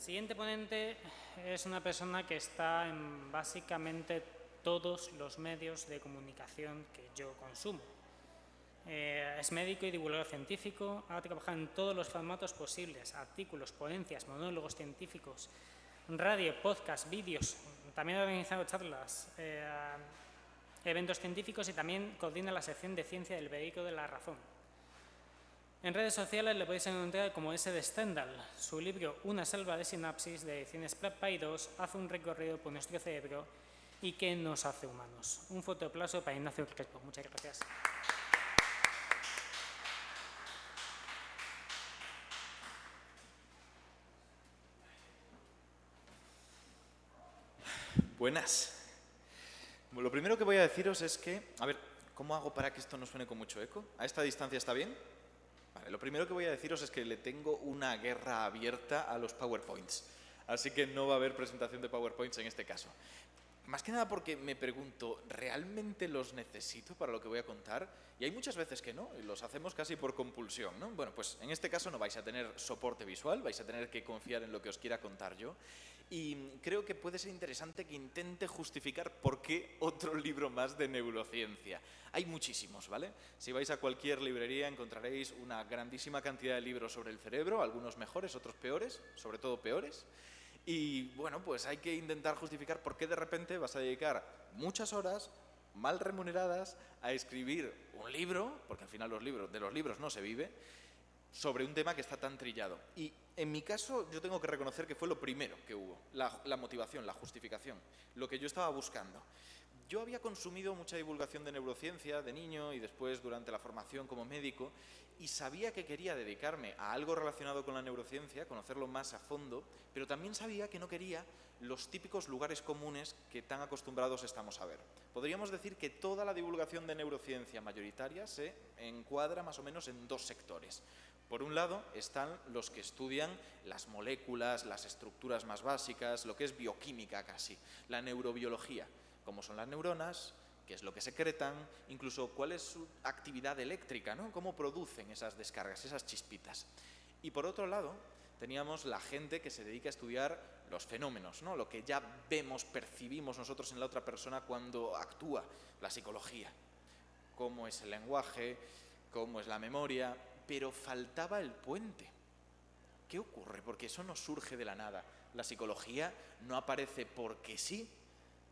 siguiente ponente es una persona que está en básicamente todos los medios de comunicación que yo consumo. Es médico y divulgador científico, ha trabajado en todos los formatos posibles, artículos, ponencias, monólogos científicos, radio, podcast, vídeos, también ha organizado charlas, eventos científicos y también coordina la sección de ciencia del Periódico de La Razón. En redes sociales le podéis encontrar como S. de Stendhal. Su libro Una selva de sinapsis, de ediciones Paidós, hace un recorrido por nuestro cerebro y qué nos hace humanos. Un fuerte aplauso para Ignacio Crespo. Muchas gracias. Buenas. Lo primero que voy a deciros es que, a ver, ¿cómo hago para que esto no suene con mucho eco? ¿A esta distancia está bien? Vale, lo primero que voy a deciros es que le tengo una guerra abierta a los PowerPoints, así que no va a haber presentación de PowerPoints en este caso. Más que nada porque me pregunto, ¿realmente los necesito para lo que voy a contar? Y hay muchas veces que no, y los hacemos casi por compulsión, ¿no? Bueno, pues en este caso no vais a tener soporte visual, vais a tener que confiar en lo que os quiera contar yo. Y creo que puede ser interesante que intente justificar por qué otro libro más de neurociencia. Hay muchísimos, ¿vale? Si vais a cualquier librería encontraréis una grandísima cantidad de libros sobre el cerebro, algunos mejores, otros peores, sobre todo peores. Y bueno, pues hay que intentar justificar por qué de repente vas a dedicar muchas horas mal remuneradas a escribir un libro, porque al final de los libros no se vive, sobre un tema que está tan trillado. Y en mi caso yo tengo que reconocer que fue lo primero que hubo, la motivación, la justificación, lo que yo estaba buscando. Yo había consumido mucha divulgación de neurociencia de niño y después durante la formación como médico y sabía que quería dedicarme a algo relacionado con la neurociencia, conocerlo más a fondo, pero también sabía que no quería los típicos lugares comunes que tan acostumbrados estamos a ver. Podríamos decir que toda la divulgación de neurociencia mayoritaria se encuadra más o menos en dos sectores. Por un lado están los que estudian las moléculas, las estructuras más básicas, lo que es bioquímica casi, la neurobiología, cómo son las neuronas, qué es lo que secretan, incluso cuál es su actividad eléctrica, ¿no? Cómo producen esas descargas, esas chispitas. Y por otro lado, teníamos la gente que se dedica a estudiar los fenómenos, ¿no? Lo que ya vemos, percibimos nosotros en la otra persona cuando actúa, la psicología. Cómo es el lenguaje, cómo es la memoria, pero faltaba el puente. ¿Qué ocurre? Porque eso no surge de la nada. La psicología no aparece porque sí.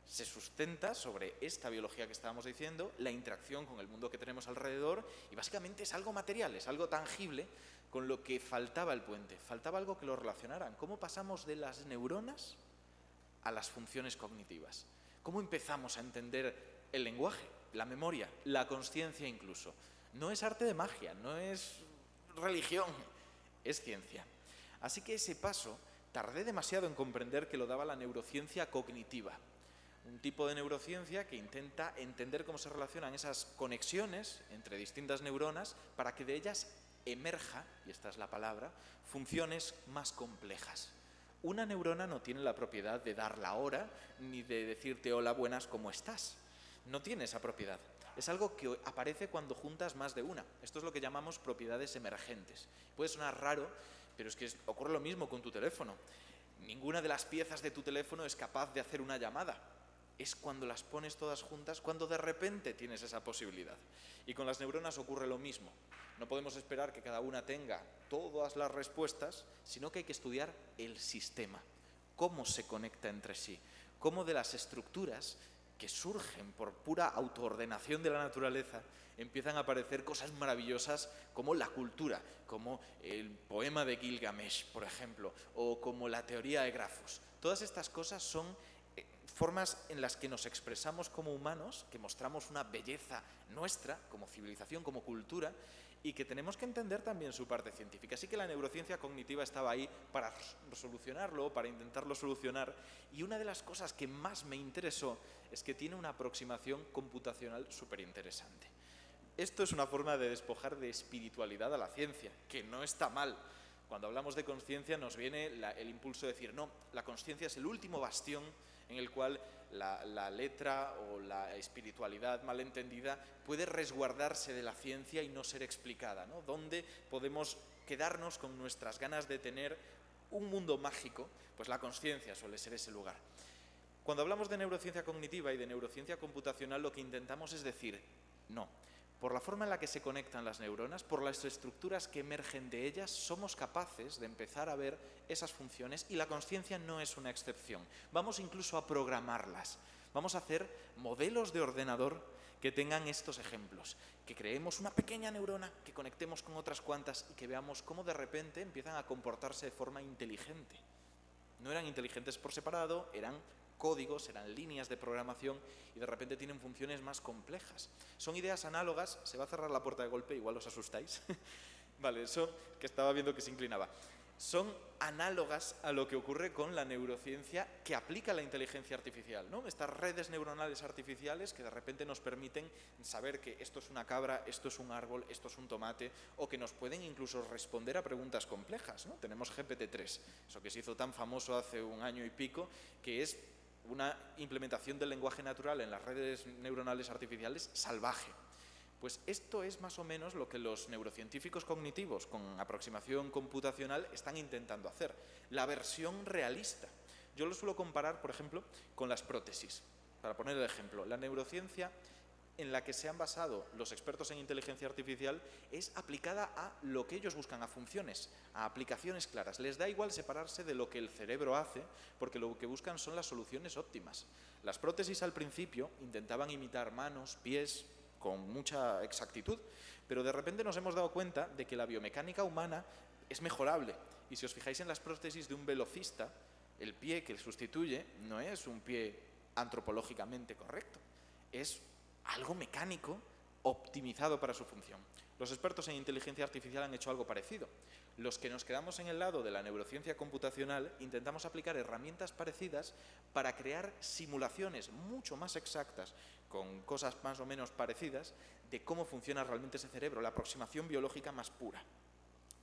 Se sustenta sobre esta biología que estábamos diciendo, la interacción con el mundo que tenemos alrededor y básicamente es algo material, es algo tangible con lo que faltaba el puente, faltaba algo que lo relacionaran. ¿Cómo pasamos de las neuronas a las funciones cognitivas? ¿Cómo empezamos a entender el lenguaje, la memoria, la consciencia incluso? No es arte de magia, no es religión, es ciencia. Así que ese paso tardé demasiado en comprender que lo daba la neurociencia cognitiva. Un tipo de neurociencia que intenta entender cómo se relacionan esas conexiones entre distintas neuronas para que de ellas emerja, y esta es la palabra, funciones más complejas. Una neurona no tiene la propiedad de dar la hora ni de decirte hola, buenas, ¿cómo estás? No tiene esa propiedad. Es algo que aparece cuando juntas más de una. Esto es lo que llamamos propiedades emergentes. Puede sonar raro, pero es que ocurre lo mismo con tu teléfono. Ninguna de las piezas de tu teléfono es capaz de hacer una llamada. Es cuando las pones todas juntas, cuando de repente tienes esa posibilidad. Y con las neuronas ocurre lo mismo. No podemos esperar que cada una tenga todas las respuestas, sino que hay que estudiar el sistema, cómo se conecta entre sí, cómo de las estructuras que surgen por pura autoordenación de la naturaleza empiezan a aparecer cosas maravillosas como la cultura, como el poema de Gilgamesh, por ejemplo, o como la teoría de grafos. Todas estas cosas son formas en las que nos expresamos como humanos, que mostramos una belleza nuestra como civilización, como cultura, y que tenemos que entender también su parte científica. Así que la neurociencia cognitiva estaba ahí para solucionarlo, para intentarlo solucionar, y una de las cosas que más me interesó es que tiene una aproximación computacional súper interesante. Esto es una forma de despojar de espiritualidad a la ciencia, que no está mal. Cuando hablamos de consciencia nos viene el impulso de decir, no, la consciencia es el último bastión en el cual la letra o la espiritualidad malentendida puede resguardarse de la ciencia y no ser explicada, ¿no? Donde podemos quedarnos con nuestras ganas de tener un mundo mágico, pues la consciencia suele ser ese lugar. Cuando hablamos de neurociencia cognitiva y de neurociencia computacional, lo que intentamos es decir, no, por la forma en la que se conectan las neuronas, por las estructuras que emergen de ellas, somos capaces de empezar a ver esas funciones y la consciencia no es una excepción. Vamos incluso a programarlas. Vamos a hacer modelos de ordenador que tengan estos ejemplos, que creemos una pequeña neurona, que conectemos con otras cuantas y que veamos cómo de repente empiezan a comportarse de forma inteligente. No eran inteligentes por separado, eran códigos, eran líneas de programación y de repente tienen funciones más complejas. Son ideas análogas, se va a cerrar la puerta de golpe, igual os asustáis. Vale, eso que estaba viendo que se inclinaba. Son análogas a lo que ocurre con la neurociencia que aplica la inteligencia artificial, ¿no? Estas redes neuronales artificiales que de repente nos permiten saber que esto es una cabra, esto es un árbol, esto es un tomate, o que nos pueden incluso responder a preguntas complejas, ¿no? Tenemos GPT-3, eso que se hizo tan famoso hace un año y pico, que es una implementación del lenguaje natural en las redes neuronales artificiales salvaje. Pues esto es más o menos lo que los neurocientíficos cognitivos con aproximación computacional están intentando hacer, la versión realista. Yo lo suelo comparar, por ejemplo, con las prótesis. Para poner el ejemplo, la neurociencia en la que se han basado los expertos en inteligencia artificial es aplicada a lo que ellos buscan, a funciones, a aplicaciones claras. Les da igual separarse de lo que el cerebro hace, porque lo que buscan son las soluciones óptimas. Las prótesis al principio intentaban imitar manos, pies, con mucha exactitud, pero de repente nos hemos dado cuenta de que la biomecánica humana es mejorable. Y si os fijáis en las prótesis de un velocista, el pie que sustituye no es un pie antropológicamente correcto, es algo mecánico optimizado para su función. Los expertos en inteligencia artificial han hecho algo parecido. Los que nos quedamos en el lado de la neurociencia computacional intentamos aplicar herramientas parecidas para crear simulaciones mucho más exactas, con cosas más o menos parecidas, de cómo funciona realmente ese cerebro, la aproximación biológica más pura.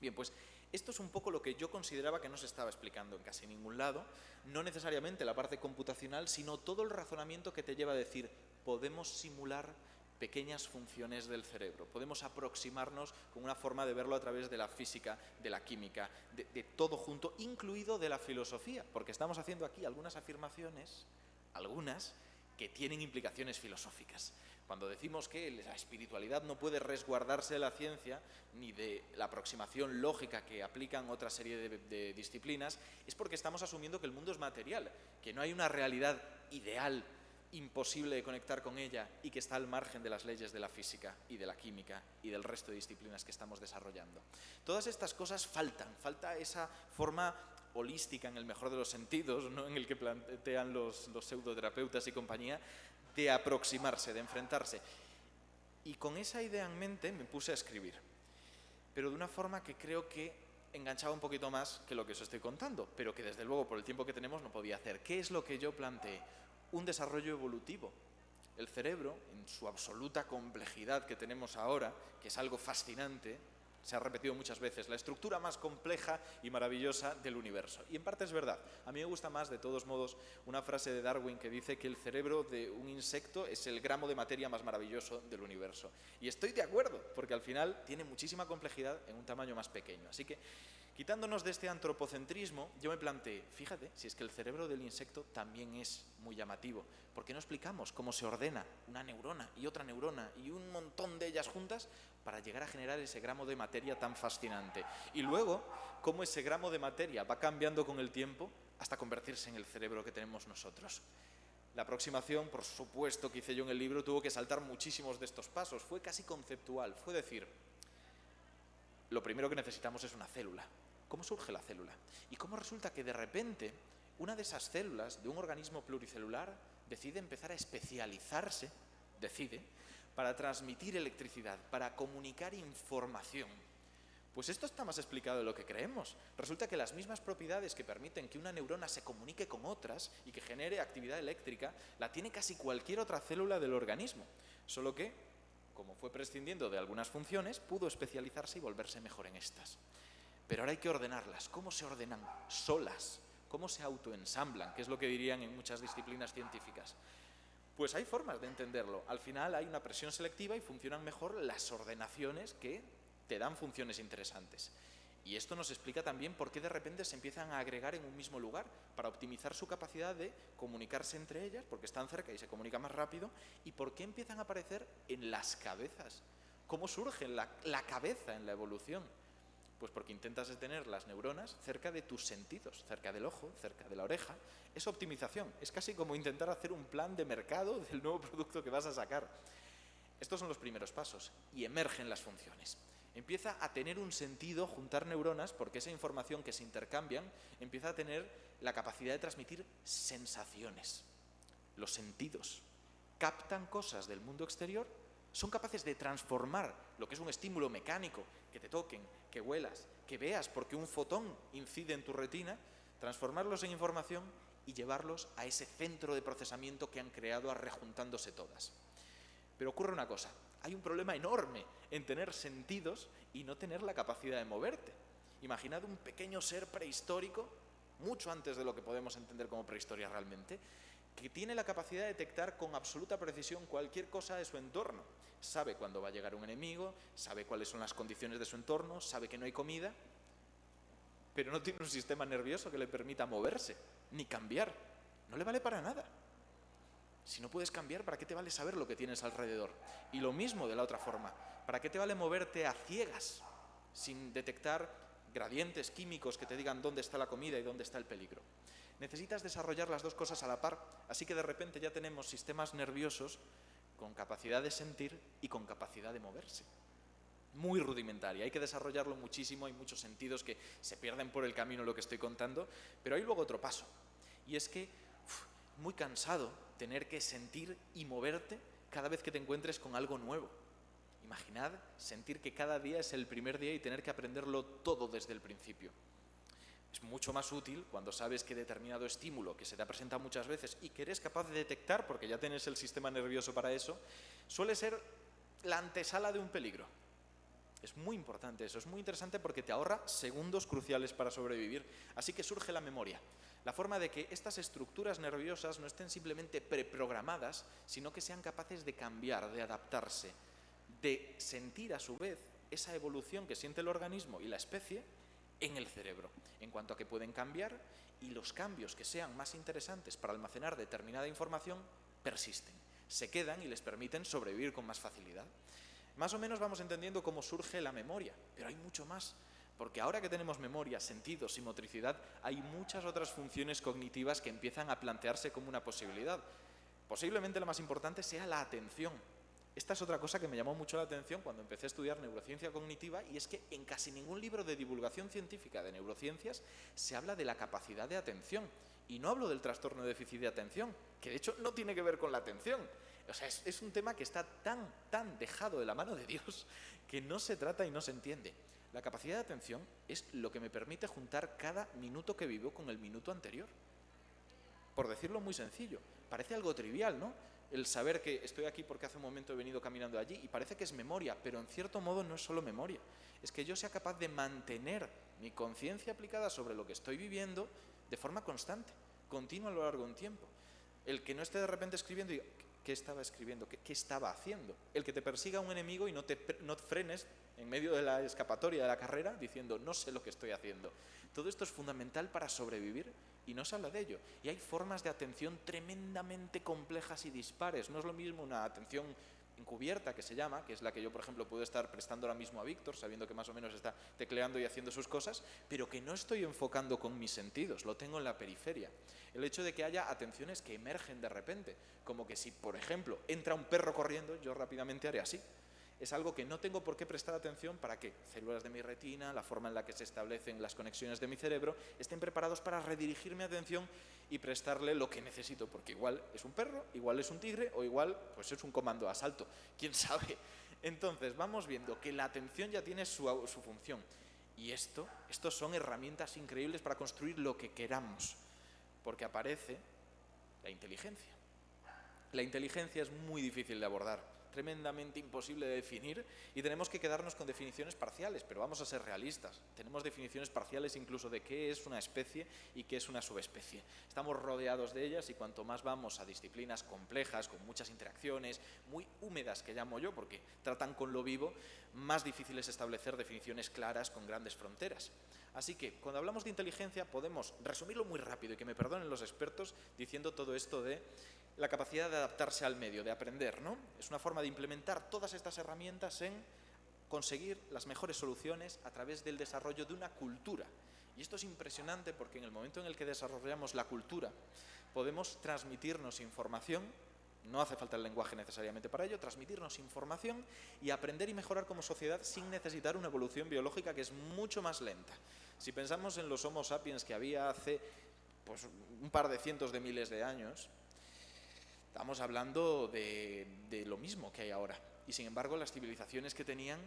Bien, pues esto es un poco lo que yo consideraba que no se estaba explicando en casi ningún lado, no necesariamente la parte computacional, sino todo el razonamiento que te lleva a decir, podemos simular pequeñas funciones del cerebro, podemos aproximarnos con una forma de verlo a través de la física, de la química, de todo junto, incluido de la filosofía, porque estamos haciendo aquí algunas afirmaciones, algunas que tienen implicaciones filosóficas. Cuando decimos que la espiritualidad no puede resguardarse de la ciencia ni de la aproximación lógica que aplican otra serie de disciplinas, es porque estamos asumiendo que el mundo es material, que no hay una realidad ideal, imposible de conectar con ella y que está al margen de las leyes de la física y de la química y del resto de disciplinas que estamos desarrollando. Todas estas cosas falta esa forma holística en el mejor de los sentidos, ¿no?, en el que plantean los pseudoterapeutas y compañía, de aproximarse, de enfrentarse. Y con esa idea en mente me puse a escribir, pero de una forma que creo que enganchaba un poquito más que lo que os estoy contando, pero que desde luego por el tiempo que tenemos no podía hacer. ¿Qué es lo que yo planteé? Un desarrollo evolutivo. El cerebro, en su absoluta complejidad que tenemos ahora, que es algo fascinante, se ha repetido muchas veces, la estructura más compleja y maravillosa del universo. Y en parte es verdad. A mí me gusta más, de todos modos, una frase de Darwin que dice que el cerebro de un insecto es el gramo de materia más maravilloso del universo. Y estoy de acuerdo, porque al final tiene muchísima complejidad en un tamaño más pequeño. Así que, quitándonos de este antropocentrismo, yo me planteé, fíjate, si es que el cerebro del insecto también es muy llamativo, ¿por qué no explicamos cómo se ordena una neurona y un montón de ellas juntas para llegar a generar ese gramo de materia tan fascinante? Y luego, cómo ese gramo de materia va cambiando con el tiempo hasta convertirse en el cerebro que tenemos nosotros. La aproximación, por supuesto, que hice yo en el libro, tuvo que saltar muchísimos de estos pasos. Fue casi conceptual, fue decir, lo primero que necesitamos es una célula. ¿Cómo surge la célula? Y cómo resulta que de repente una de esas células de un organismo pluricelular decide empezar a especializarse, para transmitir electricidad, para comunicar información. Pues esto está más explicado de lo que creemos. Resulta que las mismas propiedades que permiten que una neurona se comunique con otras y que genere actividad eléctrica, la tiene casi cualquier otra célula del organismo. Solo que, como fue prescindiendo de algunas funciones, pudo especializarse y volverse mejor en estas. Pero ahora hay que ordenarlas. ¿Cómo se ordenan solas? ¿Cómo se autoensamblan? Que es lo que dirían en muchas disciplinas científicas. Pues hay formas de entenderlo. Al final hay una presión selectiva y funcionan mejor las ordenaciones que te dan funciones interesantes. Y esto nos explica también por qué de repente se empiezan a agregar en un mismo lugar, para optimizar su capacidad de comunicarse entre ellas, porque están cerca y se comunican más rápido, y por qué empiezan a aparecer en las cabezas. ¿Cómo surge la cabeza en la evolución? Pues porque intentas tener las neuronas cerca de tus sentidos, cerca del ojo, cerca de la oreja. Es optimización, es casi como intentar hacer un plan de mercado del nuevo producto que vas a sacar. Estos son los primeros pasos y emergen las funciones. Empieza a tener un sentido juntar neuronas porque esa información que se intercambian empieza a tener la capacidad de transmitir sensaciones. Los sentidos captan cosas del mundo exterior, son capaces de transformar lo que es un estímulo mecánico, que te toquen, que huelas, que veas porque un fotón incide en tu retina, transformarlos en información y llevarlos a ese centro de procesamiento que han creado rejuntándose todas. Pero ocurre una cosa, hay un problema enorme en tener sentidos y no tener la capacidad de moverte. Imaginad un pequeño ser prehistórico, mucho antes de lo que podemos entender como prehistoria realmente, que tiene la capacidad de detectar con absoluta precisión cualquier cosa de su entorno. Sabe cuándo va a llegar un enemigo, sabe cuáles son las condiciones de su entorno, sabe que no hay comida, pero no tiene un sistema nervioso que le permita moverse, ni cambiar. No le vale para nada. Si no puedes cambiar, ¿para qué te vale saber lo que tienes alrededor? Y lo mismo de la otra forma. ¿Para qué te vale moverte a ciegas, sin detectar gradientes químicos que te digan dónde está la comida y dónde está el peligro? Necesitas desarrollar las dos cosas a la par, así que de repente ya tenemos sistemas nerviosos con capacidad de sentir y con capacidad de moverse. Muy rudimentaria, hay que desarrollarlo muchísimo, hay muchos sentidos que se pierden por el camino lo que estoy contando, pero hay luego otro paso, y es que muy cansado tener que sentir y moverte cada vez que te encuentres con algo nuevo. Imaginad sentir que cada día es el primer día y tener que aprenderlo todo desde el principio. Es mucho más útil cuando sabes que determinado estímulo que se te ha presentado muchas veces y que eres capaz de detectar, porque ya tienes el sistema nervioso para eso, suele ser la antesala de un peligro. Es muy importante eso, es muy interesante porque te ahorra segundos cruciales para sobrevivir. Así que surge la memoria, la forma de que estas estructuras nerviosas no estén simplemente preprogramadas, sino que sean capaces de cambiar, de adaptarse, de sentir a su vez esa evolución que siente el organismo y la especie en el cerebro, en cuanto a que pueden cambiar y los cambios que sean más interesantes para almacenar determinada información persisten, se quedan y les permiten sobrevivir con más facilidad. Más o menos vamos entendiendo cómo surge la memoria, pero hay mucho más, porque ahora que tenemos memoria, sentidos y motricidad, hay muchas otras funciones cognitivas que empiezan a plantearse como una posibilidad. Posiblemente la más importante sea la atención. Esta es otra cosa que me llamó mucho la atención cuando empecé a estudiar neurociencia cognitiva, y es que en casi ningún libro de divulgación científica de neurociencias se habla de la capacidad de atención. Y no hablo del trastorno de déficit de atención, que de hecho no tiene que ver con la atención. O sea, es un tema que está tan dejado de la mano de Dios que no se trata y no se entiende. La capacidad de atención es lo que me permite juntar cada minuto que vivo con el minuto anterior. Por decirlo muy sencillo, parece algo trivial, ¿no? El saber que estoy aquí porque hace un momento he venido caminando allí y parece que es memoria, pero en cierto modo no es solo memoria. Es que yo sea capaz de mantener mi conciencia aplicada sobre lo que estoy viviendo de forma constante, continua a lo largo de un tiempo. El que no esté de repente escribiendo y diga, ¿qué estaba escribiendo? ¿Qué estaba haciendo? El que te persiga un enemigo y no frenes en medio de la escapatoria de la carrera diciendo, no sé lo que estoy haciendo. Todo esto es fundamental para sobrevivir y no se habla de ello. Y hay formas de atención tremendamente complejas y dispares. No es lo mismo una atención encubierta, que se llama, que es la que yo, por ejemplo, puedo estar prestando ahora mismo a Víctor, sabiendo que más o menos está tecleando y haciendo sus cosas, pero que no estoy enfocando con mis sentidos, lo tengo en la periferia. El hecho de que haya atenciones que emergen de repente, como que si, por ejemplo, entra un perro corriendo, yo rápidamente haré así. Es algo que no tengo por qué prestar atención para que células de mi retina, la forma en la que se establecen las conexiones de mi cerebro, estén preparados para redirigir mi atención y prestarle lo que necesito, porque igual es un perro, igual es un tigre o igual pues es un comando de asalto, quién sabe. Entonces vamos viendo que la atención ya tiene su función y estos son herramientas increíbles para construir lo que queramos, porque aparece la inteligencia. La inteligencia es muy difícil de abordar, tremendamente imposible de definir y tenemos que quedarnos con definiciones parciales, pero vamos a ser realistas. Tenemos definiciones parciales incluso de qué es una especie y qué es una subespecie. Estamos rodeados de ellas y cuanto más vamos a disciplinas complejas, con muchas interacciones, muy húmedas que llamo yo, porque tratan con lo vivo, más difícil es establecer definiciones claras con grandes fronteras. Así que, cuando hablamos de inteligencia, podemos resumirlo muy rápido y que me perdonen los expertos diciendo todo esto de la capacidad de adaptarse al medio, de aprender, ¿no? Es una forma de implementar todas estas herramientas en conseguir las mejores soluciones a través del desarrollo de una cultura. Y esto es impresionante porque en el momento en el que desarrollamos la cultura, podemos transmitirnos información. No hace falta el lenguaje necesariamente para ello, transmitirnos información y aprender y mejorar como sociedad sin necesitar una evolución biológica que es mucho más lenta. Si pensamos en los Homo sapiens que había hace pues, un par de cientos de miles de años, estamos hablando de lo mismo que hay ahora. Y sin embargo, las civilizaciones que tenían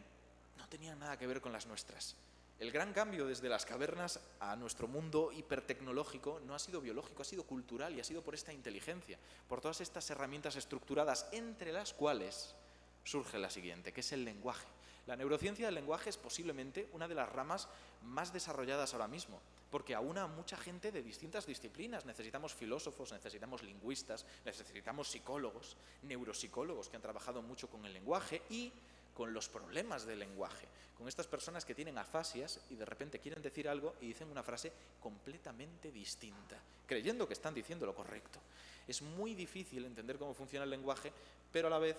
no tenían nada que ver con las nuestras. El gran cambio desde las cavernas a nuestro mundo hipertecnológico no ha sido biológico, ha sido cultural y ha sido por esta inteligencia, por todas estas herramientas estructuradas, entre las cuales surge la siguiente, que es el lenguaje. La neurociencia del lenguaje es posiblemente una de las ramas más desarrolladas ahora mismo, porque aúna a mucha gente de distintas disciplinas. Necesitamos filósofos, necesitamos lingüistas, necesitamos psicólogos, neuropsicólogos que han trabajado mucho con el lenguaje y con los problemas del lenguaje, con estas personas que tienen afasias y de repente quieren decir algo y dicen una frase completamente distinta, creyendo que están diciendo lo correcto. Es muy difícil entender cómo funciona el lenguaje, pero a la vez,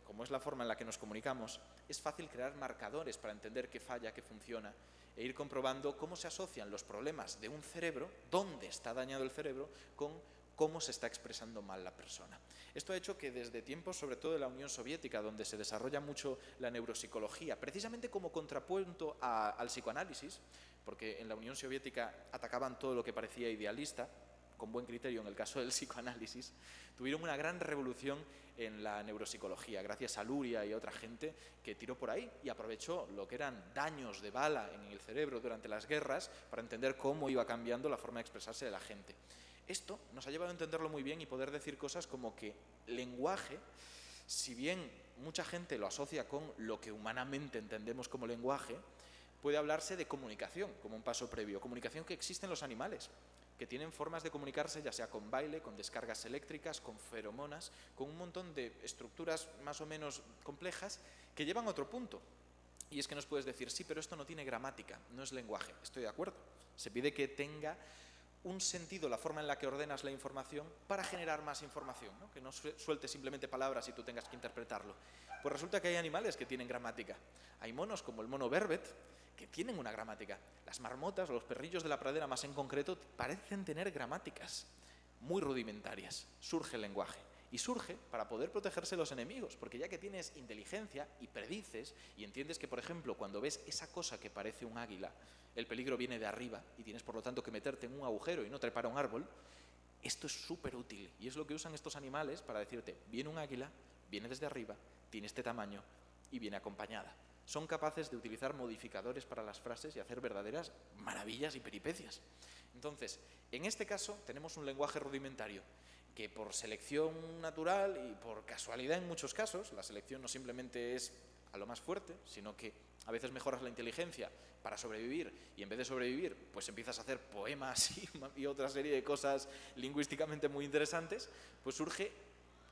como es la forma en la que nos comunicamos, es fácil crear marcadores para entender qué falla, qué funciona, e ir comprobando cómo se asocian los problemas de un cerebro, dónde está dañado el cerebro, con cómo se está expresando mal la persona. Esto ha hecho que desde tiempos, sobre todo de la Unión Soviética, donde se desarrolla mucho la neuropsicología, precisamente como contrapunto al psicoanálisis, porque en la Unión Soviética atacaban todo lo que parecía idealista, con buen criterio en el caso del psicoanálisis, tuvieron una gran revolución en la neuropsicología, gracias a Luria y a otra gente que tiró por ahí y aprovechó lo que eran daños de bala en el cerebro durante las guerras para entender cómo iba cambiando la forma de expresarse de la gente. Esto nos ha llevado a entenderlo muy bien y poder decir cosas como que lenguaje, si bien mucha gente lo asocia con lo que humanamente entendemos como lenguaje, puede hablarse de comunicación como un paso previo, comunicación que existe en los animales, que tienen formas de comunicarse ya sea con baile, con descargas eléctricas, con feromonas, con un montón de estructuras más o menos complejas que llevan a otro punto. Y es que nos puedes decir, sí, pero esto no tiene gramática, no es lenguaje. Estoy de acuerdo. Se pide que tenga un sentido la forma en la que ordenas la información para generar más información, ¿no? Que no suelte simplemente palabras y tú tengas que interpretarlo. Pues resulta que hay animales que tienen gramática. Hay monos como el mono Berbet que tienen una gramática. Las marmotas o los perrillos de la pradera más en concreto parecen tener gramáticas muy rudimentarias. Surge el lenguaje. Y surge para poder protegerse de los enemigos, porque ya que tienes inteligencia y predices y entiendes que, por ejemplo, cuando ves esa cosa que parece un águila, el peligro viene de arriba y tienes por lo tanto que meterte en un agujero y no trepar a un árbol, esto es súper útil y es lo que usan estos animales para decirte, viene un águila, viene desde arriba, tiene este tamaño y viene acompañada. Son capaces de utilizar modificadores para las frases y hacer verdaderas maravillas y peripecias. Entonces, en este caso tenemos un lenguaje rudimentario que por selección natural y por casualidad en muchos casos, la selección no simplemente es a lo más fuerte, sino que a veces mejoras la inteligencia para sobrevivir y en vez de sobrevivir, pues empiezas a hacer poemas y otra serie de cosas lingüísticamente muy interesantes, pues surge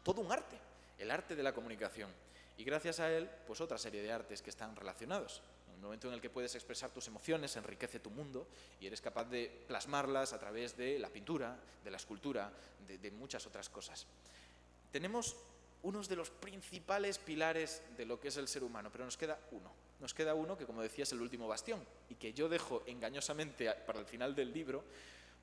todo un arte, el arte de la comunicación. Y gracias a él, pues otra serie de artes que están relacionados. En el momento en el que puedes expresar tus emociones, enriquece tu mundo y eres capaz de plasmarlas a través de la pintura, de la escultura, de muchas otras cosas. Tenemos unos de los principales pilares de lo que es el ser humano, pero nos queda uno. Nos queda uno que, como decía, es el último bastión y que yo dejo engañosamente para el final del libro,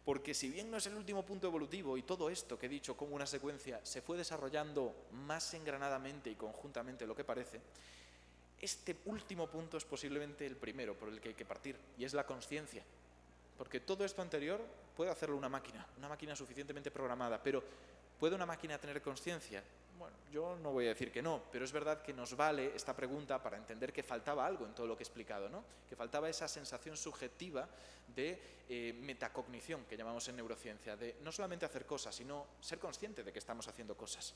porque si bien no es el último punto evolutivo y todo esto que he dicho como una secuencia se fue desarrollando más engranadamente y conjuntamente de lo que parece, este último punto es posiblemente el primero por el que hay que partir y es la consciencia. Porque todo esto anterior puede hacerlo una máquina suficientemente programada, pero ¿puede una máquina tener consciencia? Bueno, yo no voy a decir que no, pero es verdad que nos vale esta pregunta para entender que faltaba algo en todo lo que he explicado, ¿no? Que faltaba esa sensación subjetiva de metacognición que llamamos en neurociencia, de no solamente hacer cosas, sino ser consciente de que estamos haciendo cosas.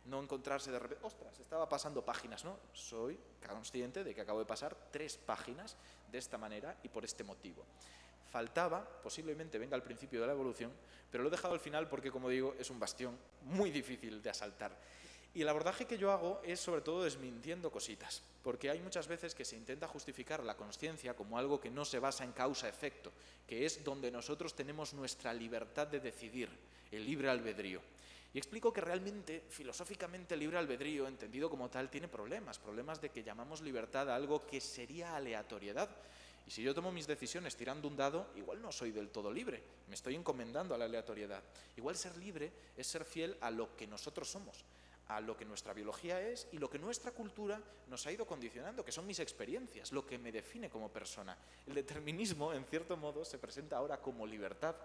No encontrarse de repente, ostras, estaba pasando páginas, ¿no? Soy consciente de que acabo de pasar 3 páginas de esta manera y por este motivo. Faltaba, posiblemente venga al principio de la evolución, pero lo he dejado al final porque, como digo, es un bastión muy difícil de asaltar. Y el abordaje que yo hago es sobre todo desmintiendo cositas, porque hay muchas veces que se intenta justificar la consciencia como algo que no se basa en causa-efecto, que es donde nosotros tenemos nuestra libertad de decidir, el libre albedrío. Y explico que realmente, filosóficamente, el libre albedrío, entendido como tal, tiene problemas de que llamamos libertad a algo que sería aleatoriedad. Y si yo tomo mis decisiones tirando un dado, igual no soy del todo libre, me estoy encomendando a la aleatoriedad. Igual ser libre es ser fiel a lo que nosotros somos, a lo que nuestra biología es y lo que nuestra cultura nos ha ido condicionando, que son mis experiencias, lo que me define como persona. El determinismo, en cierto modo, se presenta ahora como libertad.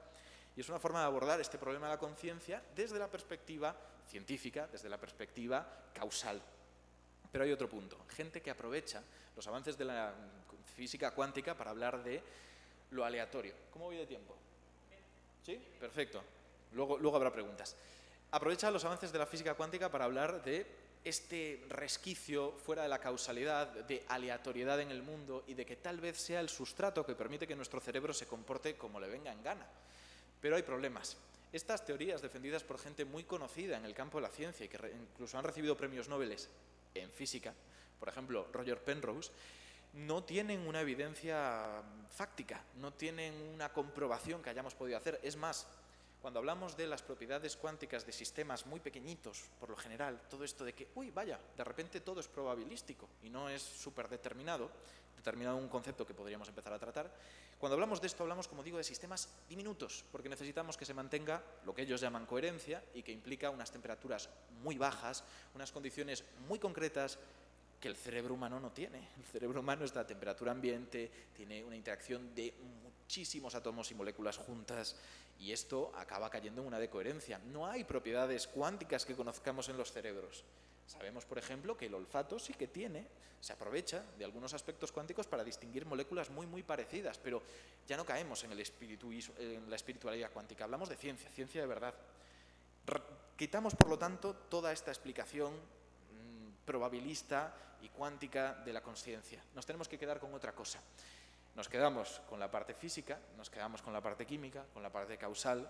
Y es una forma de abordar este problema de la conciencia desde la perspectiva científica, desde la perspectiva causal. Pero hay otro punto, gente que aprovecha los avances de la física cuántica para hablar de lo aleatorio. ¿Cómo voy de tiempo? ¿Sí? Perfecto. Luego habrá preguntas. Aprovecha los avances de la física cuántica para hablar de este resquicio fuera de la causalidad, de aleatoriedad en el mundo y de que tal vez sea el sustrato que permite que nuestro cerebro se comporte como le venga en gana. Pero hay problemas. Estas teorías, defendidas por gente muy conocida en el campo de la ciencia y que incluso han recibido premios Nobel en física, por ejemplo, Roger Penrose, no tienen una evidencia fáctica, no tienen una comprobación que hayamos podido hacer. Es más, cuando hablamos de las propiedades cuánticas de sistemas muy pequeñitos, por lo general, todo esto de que, de repente todo es probabilístico y no es súper determinado un concepto que podríamos empezar a tratar. Cuando hablamos de esto, hablamos, como digo, de sistemas diminutos, porque necesitamos que se mantenga lo que ellos llaman coherencia y que implica unas temperaturas muy bajas, unas condiciones muy concretas que el cerebro humano no tiene. El cerebro humano está a temperatura ambiente, tiene una interacción de muchísimos átomos y moléculas juntas y esto acaba cayendo en una decoherencia. No hay propiedades cuánticas que conozcamos en los cerebros. Sabemos, por ejemplo, que el olfato sí que se aprovecha de algunos aspectos cuánticos para distinguir moléculas muy, muy parecidas, pero ya no caemos en en la espiritualidad cuántica, hablamos de ciencia de verdad. Quitamos, por lo tanto, toda esta explicación probabilista y cuántica de la consciencia. Nos tenemos que quedar con otra cosa. Nos quedamos con la parte física, nos quedamos con la parte química, con la parte causal,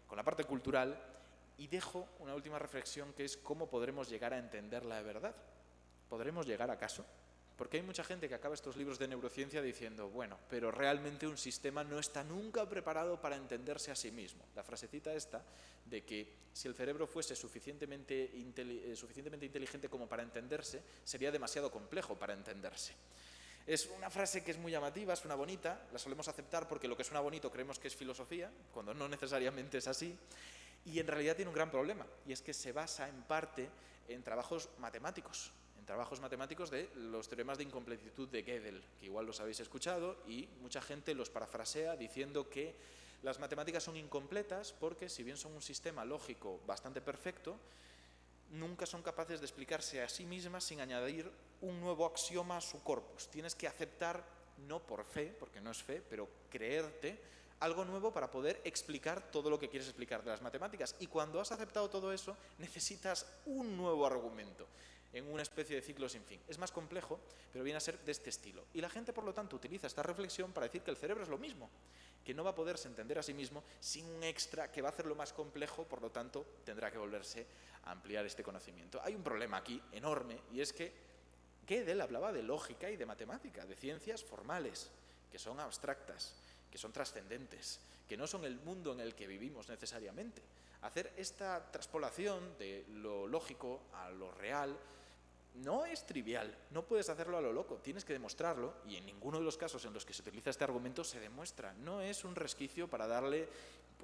con la parte cultural. Y dejo una última reflexión que es cómo podremos llegar a entender la verdad. ¿Podremos llegar acaso? Porque hay mucha gente que acaba estos libros de neurociencia diciendo, bueno, pero realmente un sistema no está nunca preparado para entenderse a sí mismo. La frasecita esta de que si el cerebro fuese suficientemente inteligente como para entenderse, sería demasiado complejo para entenderse. Es una frase que es muy llamativa, suena bonita, la solemos aceptar porque lo que suena bonito creemos que es filosofía, cuando no necesariamente es así. Y en realidad tiene un gran problema, y es que se basa en parte en trabajos matemáticos de los teoremas de incompletitud de Gödel, que igual los habéis escuchado, y mucha gente los parafrasea diciendo que las matemáticas son incompletas porque, si bien son un sistema lógico bastante perfecto, nunca son capaces de explicarse a sí mismas sin añadir un nuevo axioma a su corpus. Tienes que aceptar, no por fe, porque no es fe, pero creerte algo nuevo para poder explicar todo lo que quieres explicar de las matemáticas. Y cuando has aceptado todo eso, necesitas un nuevo argumento en una especie de ciclo sin fin. Es más complejo, pero viene a ser de este estilo. Y la gente, por lo tanto, utiliza esta reflexión para decir que el cerebro es lo mismo, que no va a poderse entender a sí mismo sin un extra que va a hacerlo más complejo, por lo tanto, tendrá que volverse a ampliar este conocimiento. Hay un problema aquí enorme, y es que Gödel hablaba de lógica y de matemática, de ciencias formales, que son abstractas, que son trascendentes, que no son el mundo en el que vivimos necesariamente. Hacer esta traspolación de lo lógico a lo real no es trivial, no puedes hacerlo a lo loco, tienes que demostrarlo, y en ninguno de los casos en los que se utiliza este argumento se demuestra. No es un resquicio para darle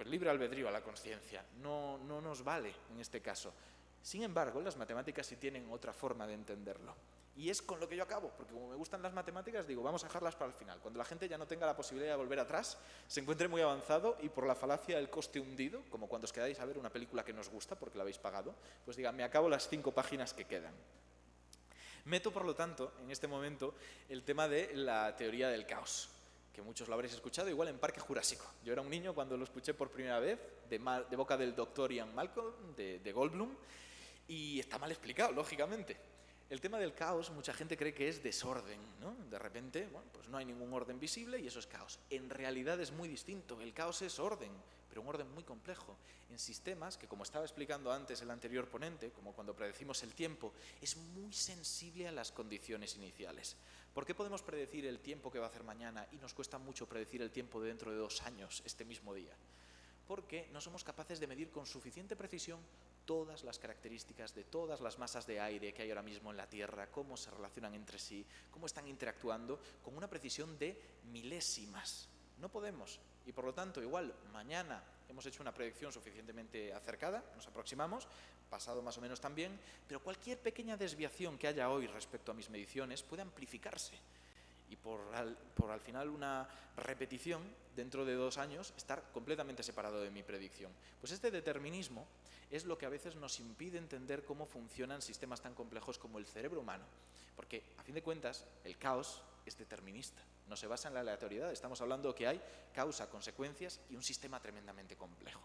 libre albedrío a la conciencia, no nos vale en este caso. Sin embargo, las matemáticas sí tienen otra forma de entenderlo. Y es con lo que yo acabo, porque como me gustan las matemáticas, digo, vamos a dejarlas para el final. Cuando la gente ya no tenga la posibilidad de volver atrás, se encuentre muy avanzado y por la falacia del coste hundido, como cuando os quedáis a ver una película que nos gusta porque la habéis pagado, pues diga, me acabo las 5 páginas que quedan. Meto, por lo tanto, en este momento, el tema de la teoría del caos, que muchos lo habréis escuchado, igual en Parque Jurásico. Yo era un niño cuando lo escuché por primera vez, de boca del doctor Ian Malcolm, de Goldblum, Y está mal explicado, lógicamente. El tema del caos, mucha gente cree que es desorden, ¿no? De repente, bueno, pues no hay ningún orden visible y eso es caos. En realidad es muy distinto. El caos es orden, pero un orden muy complejo. En sistemas que, como estaba explicando antes el anterior ponente, como cuando predecimos el tiempo, es muy sensible a las condiciones iniciales. ¿Por qué podemos predecir el tiempo que va a hacer mañana y nos cuesta mucho predecir el tiempo de dentro de 2 años, este mismo día? Porque no somos capaces de medir con suficiente precisión todas las características de todas las masas de aire que hay ahora mismo en la Tierra, cómo se relacionan entre sí, cómo están interactuando, con una precisión de milésimas. No podemos. Y por lo tanto, igual, mañana hemos hecho una predicción suficientemente acercada, nos aproximamos, pasado más o menos también, pero cualquier pequeña desviación que haya hoy respecto a mis mediciones puede amplificarse. Y por al final una repetición, dentro de 2 años, estar completamente separado de mi predicción. Pues este determinismo es lo que a veces nos impide entender cómo funcionan sistemas tan complejos como el cerebro humano. Porque, a fin de cuentas, el caos es determinista, no se basa en la aleatoriedad. Estamos hablando que hay causa, consecuencias y un sistema tremendamente complejo.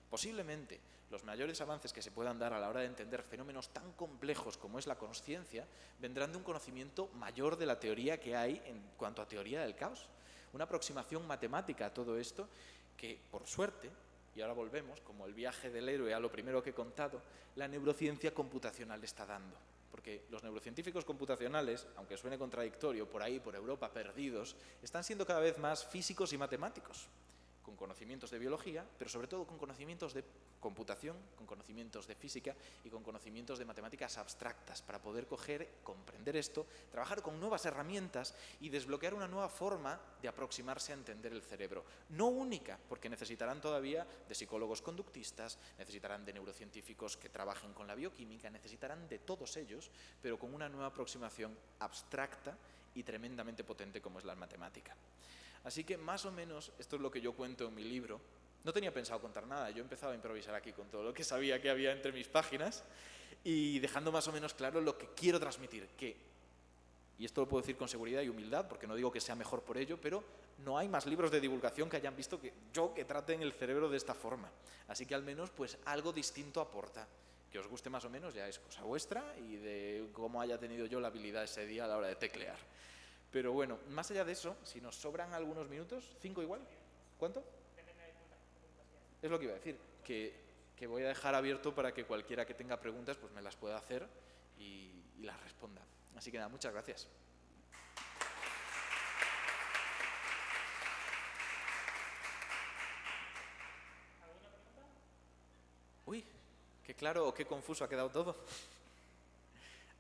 Posiblemente los mayores avances que se puedan dar a la hora de entender fenómenos tan complejos como es la consciencia vendrán de un conocimiento mayor de la teoría que hay en cuanto a teoría del caos. Una aproximación matemática a todo esto que, por suerte, y ahora volvemos, como el viaje del héroe a lo primero que he contado, la neurociencia computacional está dando. Porque los neurocientíficos computacionales, aunque suene contradictorio, por ahí, por Europa, perdidos, están siendo cada vez más físicos y matemáticos, con conocimientos de biología, pero sobre todo con conocimientos de computación, con conocimientos de física y con conocimientos de matemáticas abstractas, para poder comprender esto, trabajar con nuevas herramientas y desbloquear una nueva forma de aproximarse a entender el cerebro. No única, porque necesitarán todavía de psicólogos conductistas, necesitarán de neurocientíficos que trabajen con la bioquímica, necesitarán de todos ellos, pero con una nueva aproximación abstracta y tremendamente potente como es la matemática. Así que más o menos esto es lo que yo cuento en mi libro. No tenía pensado contar nada, yo empezaba a improvisar aquí con todo lo que sabía que había entre mis páginas y dejando más o menos claro lo que quiero transmitir, y esto lo puedo decir con seguridad y humildad, porque no digo que sea mejor por ello, pero no hay más libros de divulgación que hayan visto que traten el cerebro de esta forma. Así que al menos pues algo distinto aporta. Que os guste más o menos ya es cosa vuestra y de cómo haya tenido yo la habilidad ese día a la hora de teclear. Pero bueno, más allá de eso, si nos sobran algunos minutos, 5 igual, ¿cuánto? Es lo que iba a decir, que voy a dejar abierto para que cualquiera que tenga preguntas pues me las pueda hacer y las responda. Así que nada, muchas gracias. Uy, qué claro o qué confuso ha quedado todo.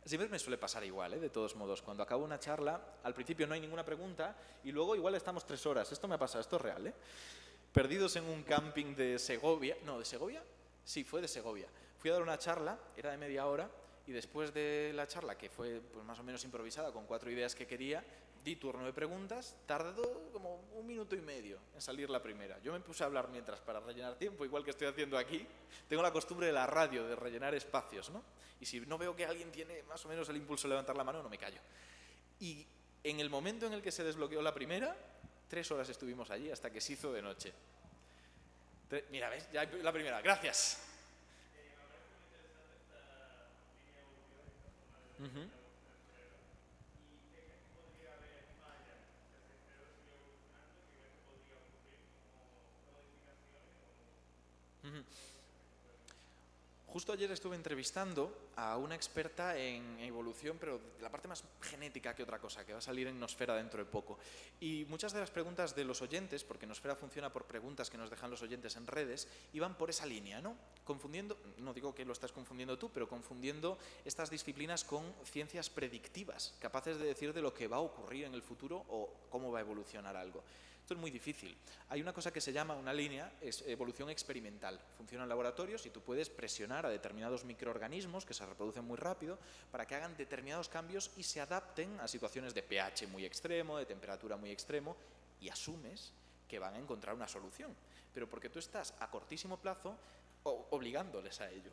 Siempre me suele pasar igual, de todos modos. Cuando acabo una charla, al principio no hay ninguna pregunta y luego igual estamos 3 horas. Esto me ha pasado, esto es real, perdidos en un camping de Segovia. No, ¿de Segovia? Sí, fue de Segovia. Fui a dar una charla, era de media hora, y después de la charla, que fue pues, más o menos improvisada, con 4 ideas que quería, di turno de preguntas, tardó como 1 minuto y medio en salir la primera. Yo me puse a hablar mientras para rellenar tiempo, igual que estoy haciendo aquí. Tengo la costumbre de la radio, de rellenar espacios, ¿no? Y si no veo que alguien tiene más o menos el impulso de levantar la mano, no me callo. Y en el momento en el que se desbloqueó la primera, 3 horas estuvimos allí hasta que se hizo de noche. Mira, ¿ves? Ya la primera. Gracias. Uh-huh. Uh-huh. Justo ayer estuve entrevistando a una experta en evolución, pero de la parte más genética que otra cosa, que va a salir en Nosfera dentro de poco. Y muchas de las preguntas de los oyentes, porque Nosfera funciona por preguntas que nos dejan los oyentes en redes, iban por esa línea, ¿no? Confundiendo, no digo que lo estás confundiendo tú, pero confundiendo estas disciplinas con ciencias predictivas, capaces de decir de lo que va a ocurrir en el futuro o cómo va a evolucionar algo. Esto es muy difícil. Hay una cosa que se llama una línea, es evolución experimental. Funciona en laboratorios y tú puedes presionar a determinados microorganismos que se reproducen muy rápido para que hagan determinados cambios y se adapten a situaciones de pH muy extremo, de temperatura muy extremo, y asumes que van a encontrar una solución. Pero porque tú estás a cortísimo plazo obligándoles a ello.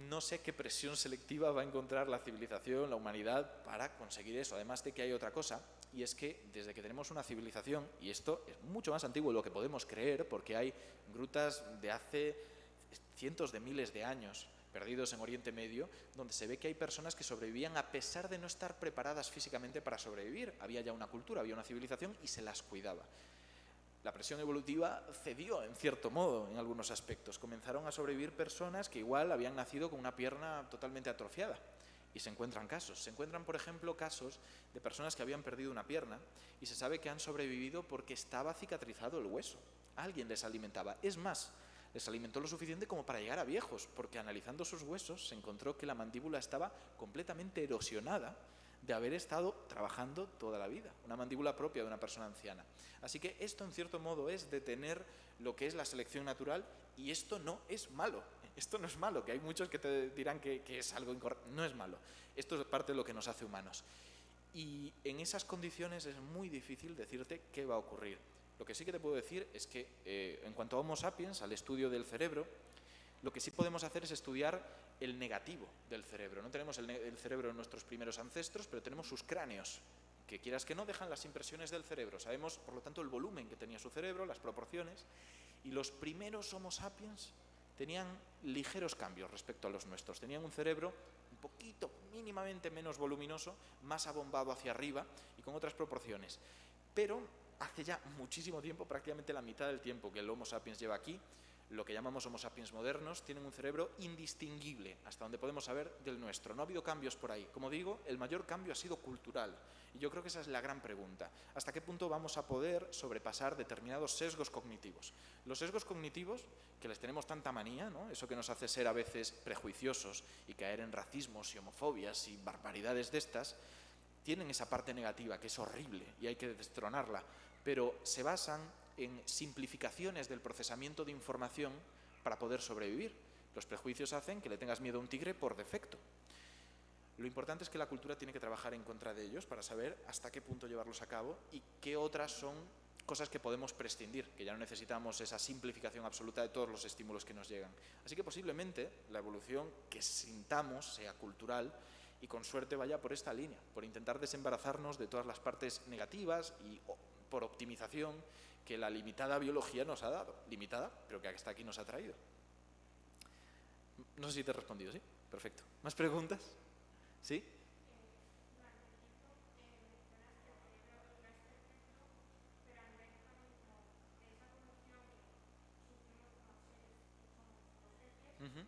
No sé qué presión selectiva va a encontrar la civilización, la humanidad, para conseguir eso. Además de que hay otra cosa, y es que desde que tenemos una civilización, y esto es mucho más antiguo de lo que podemos creer, porque hay grutas de hace cientos de miles de años, perdidos en Oriente Medio, donde se ve que hay personas que sobrevivían a pesar de no estar preparadas físicamente para sobrevivir. Había ya una cultura, había una civilización y se las cuidaba. La presión evolutiva cedió, en cierto modo, en algunos aspectos. Comenzaron a sobrevivir personas que igual habían nacido con una pierna totalmente atrofiada. Y se encuentran casos. Se encuentran, por ejemplo, casos de personas que habían perdido una pierna y se sabe que han sobrevivido porque estaba cicatrizado el hueso. Alguien les alimentaba. Es más, les alimentó lo suficiente como para llegar a viejos, porque analizando sus huesos se encontró que la mandíbula estaba completamente erosionada de haber estado trabajando toda la vida, una mandíbula propia de una persona anciana. Así que esto, en cierto modo, es detener lo que es la selección natural, y esto no es malo. Esto no es malo, que hay muchos que te dirán que es algo incorrecto. No es malo. Esto es parte de lo que nos hace humanos. Y en esas condiciones es muy difícil decirte qué va a ocurrir. Lo que sí que te puedo decir es que, en cuanto a Homo sapiens, al estudio del cerebro, lo que sí podemos hacer es estudiar el negativo del cerebro. No tenemos el cerebro de nuestros primeros ancestros, pero tenemos sus cráneos, que quieras que no, dejan las impresiones del cerebro. Sabemos, por lo tanto, el volumen que tenía su cerebro, las proporciones, y los primeros Homo sapiens tenían ligeros cambios respecto a los nuestros. Tenían un cerebro un poquito, mínimamente menos voluminoso, más abombado hacia arriba y con otras proporciones. Pero hace ya muchísimo tiempo, prácticamente la mitad del tiempo que el Homo sapiens lleva aquí, lo que llamamos Homo sapiens modernos, tienen un cerebro indistinguible, hasta donde podemos saber, del nuestro. No ha habido cambios por ahí. Como digo, el mayor cambio ha sido cultural. Y yo creo que esa es la gran pregunta. ¿Hasta qué punto vamos a poder sobrepasar determinados sesgos cognitivos? Los sesgos cognitivos, que les tenemos tanta manía, ¿no? Eso que nos hace ser a veces prejuiciosos y caer en racismos y homofobias y barbaridades de estas, tienen esa parte negativa que es horrible y hay que destronarla, pero se basan en simplificaciones del procesamiento de información para poder sobrevivir. Los prejuicios hacen que le tengas miedo a un tigre por defecto. Lo importante es que la cultura tiene que trabajar en contra de ellos para saber hasta qué punto llevarlos a cabo y qué otras son cosas que podemos prescindir, que ya no necesitamos esa simplificación absoluta de todos los estímulos que nos llegan. Así que posiblemente la evolución que sintamos sea cultural y con suerte vaya por esta línea, por intentar desembarazarnos de todas las partes negativas y por optimización que la limitada biología nos ha dado. Limitada, pero que hasta aquí nos ha traído. No sé si te he respondido, ¿sí? Perfecto. ¿Más preguntas? ¿Sí? Uh-huh.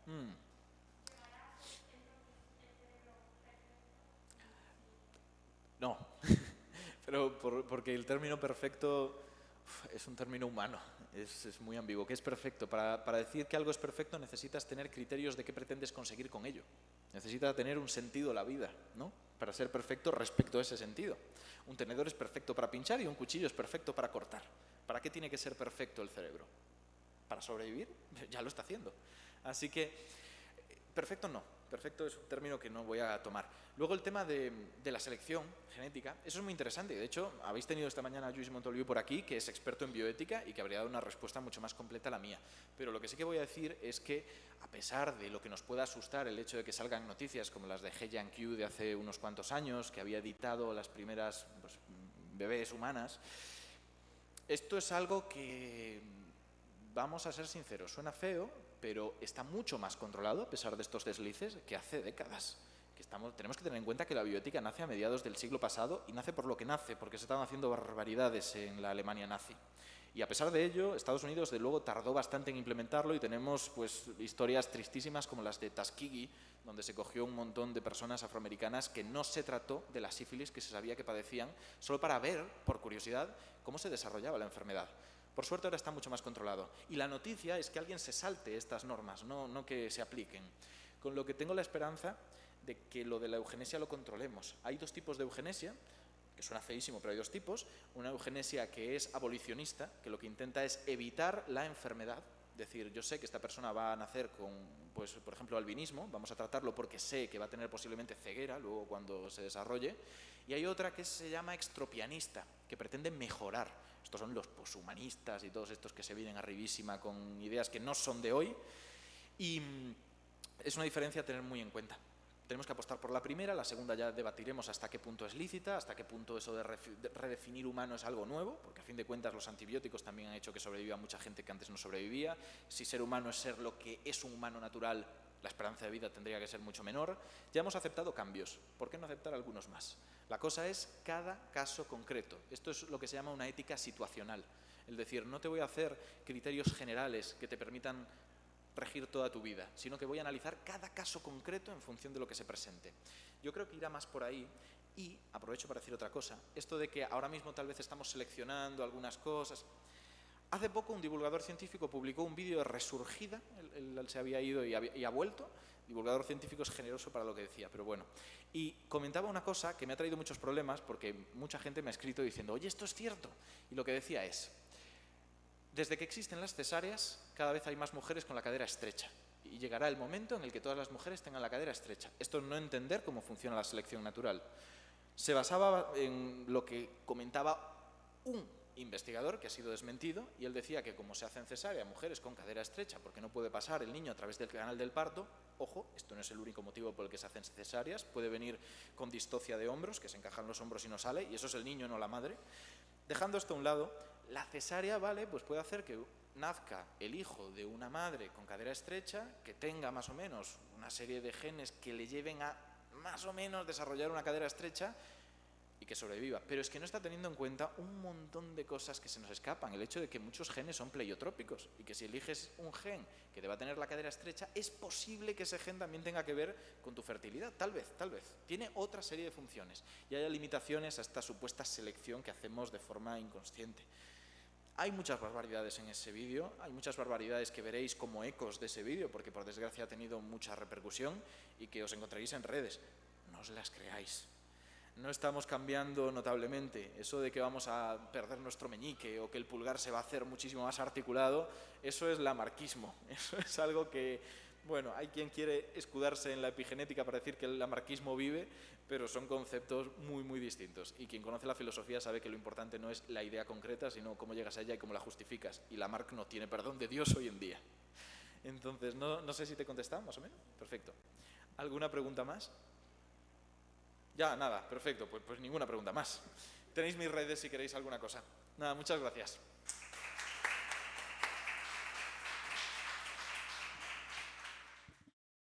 Mm. No, pero porque el término perfecto es un término humano, es muy ambiguo. ¿Qué es perfecto? Para decir que algo es perfecto necesitas tener criterios de qué pretendes conseguir con ello. Necesita tener un sentido la vida, ¿no? Para ser perfecto respecto a ese sentido. Un tenedor es perfecto para pinchar y un cuchillo es perfecto para cortar. ¿Para qué tiene que ser perfecto el cerebro? ¿Para sobrevivir? Ya lo está haciendo. Así que, perfecto no. Perfecto es un término que no voy a tomar. Luego el tema de la selección genética, eso es muy interesante. De hecho, habéis tenido esta mañana a Lluís Montoliu por aquí, que es experto en bioética y que habría dado una respuesta mucho más completa a la mía. Pero lo que sí que voy a decir es que, a pesar de lo que nos pueda asustar el hecho de que salgan noticias como las de He Jiankyu de hace unos cuantos años, que había editado las primeras bebés humanas, esto es algo que, vamos a ser sinceros, suena feo, pero está mucho más controlado, a pesar de estos deslices, que hace décadas. Tenemos que tener en cuenta que la bioética nace a mediados del siglo pasado y nace por lo que nace, porque se estaban haciendo barbaridades en la Alemania nazi. Y a pesar de ello, Estados Unidos, de luego, tardó bastante en implementarlo y tenemos historias tristísimas como las de Tuskegee, donde se cogió un montón de personas afroamericanas que no se trató de la sífilis que se sabía que padecían, solo para ver, por curiosidad, cómo se desarrollaba la enfermedad. Por suerte ahora está mucho más controlado. Y la noticia es que alguien se salte estas normas, no que se apliquen. Con lo que tengo la esperanza de que lo de la eugenesia lo controlemos. Hay dos tipos de eugenesia, que suena feísimo, pero hay dos tipos. Una eugenesia que es abolicionista, que lo que intenta es evitar la enfermedad. Es decir, yo sé que esta persona va a nacer con, por ejemplo, albinismo, vamos a tratarlo porque sé que va a tener posiblemente ceguera luego cuando se desarrolle. Y hay otra que se llama extropianista, que pretende mejorar. Estos son los poshumanistas y todos estos que se vienen arribísima con ideas que no son de hoy. Y es una diferencia a tener muy en cuenta. Tenemos que apostar por la primera, la segunda ya debatiremos hasta qué punto es lícita, hasta qué punto eso de redefinir humano es algo nuevo, porque a fin de cuentas los antibióticos también han hecho que sobreviva mucha gente que antes no sobrevivía. Si ser humano es ser lo que es un humano natural, la esperanza de vida tendría que ser mucho menor. Ya hemos aceptado cambios, ¿por qué no aceptar algunos más? La cosa es cada caso concreto. Esto es lo que se llama una ética situacional. Es decir, no te voy a hacer criterios generales que te permitan regir toda tu vida, sino que voy a analizar cada caso concreto en función de lo que se presente. Yo creo que irá más por ahí y, aprovecho para decir otra cosa, esto de que ahora mismo tal vez estamos seleccionando algunas cosas. Hace poco un divulgador científico publicó un vídeo de Resurgida, él se había ido y ha vuelto. Divulgador científico es generoso para lo que decía, pero bueno. Y comentaba una cosa que me ha traído muchos problemas porque mucha gente me ha escrito diciendo, oye, esto es cierto. Y lo que decía es, desde que existen las cesáreas, cada vez hay más mujeres con la cadera estrecha. Y llegará el momento en el que todas las mujeres tengan la cadera estrecha. Esto es no entender cómo funciona la selección natural. Se basaba en lo que comentaba un investigador que ha sido desmentido, y él decía que como se hacen cesárea mujeres con cadera estrecha porque no puede pasar el niño a través del canal del parto, ojo, esto no es el único motivo por el que se hacen cesáreas, puede venir con distocia de hombros, que se encajan los hombros y no sale, y eso es el niño, no la madre. Dejando esto a un lado, la cesárea, ¿vale?, pues puede hacer que nazca el hijo de una madre con cadera estrecha, que tenga más o menos una serie de genes que le lleven a más o menos desarrollar una cadera estrecha y que sobreviva. Pero es que no está teniendo en cuenta un montón de cosas que se nos escapan. El hecho de que muchos genes son pleiotrópicos y que si eliges un gen que te va a tener la cadera estrecha, es posible que ese gen también tenga que ver con tu fertilidad. Tal vez. Tiene otra serie de funciones y haya limitaciones a esta supuesta selección que hacemos de forma inconsciente. Hay muchas barbaridades en ese vídeo, hay muchas barbaridades que veréis como ecos de ese vídeo, porque por desgracia ha tenido mucha repercusión y que os encontraréis en redes. No os las creáis. No estamos cambiando notablemente. Eso de que vamos a perder nuestro meñique o que el pulgar se va a hacer muchísimo más articulado, eso es lamarquismo. Eso es algo que, bueno, hay quien quiere escudarse en la epigenética para decir que el lamarquismo vive, pero son conceptos muy, muy distintos. Y quien conoce la filosofía sabe que lo importante no es la idea concreta, sino cómo llegas a ella y cómo la justificas. Y Lamarck no tiene perdón de Dios hoy en día. Entonces, no sé si te he contestado, más o menos. Perfecto. ¿Alguna pregunta más? Ya, nada, perfecto, pues ninguna pregunta más. Tenéis mis redes si queréis alguna cosa. Nada, muchas gracias.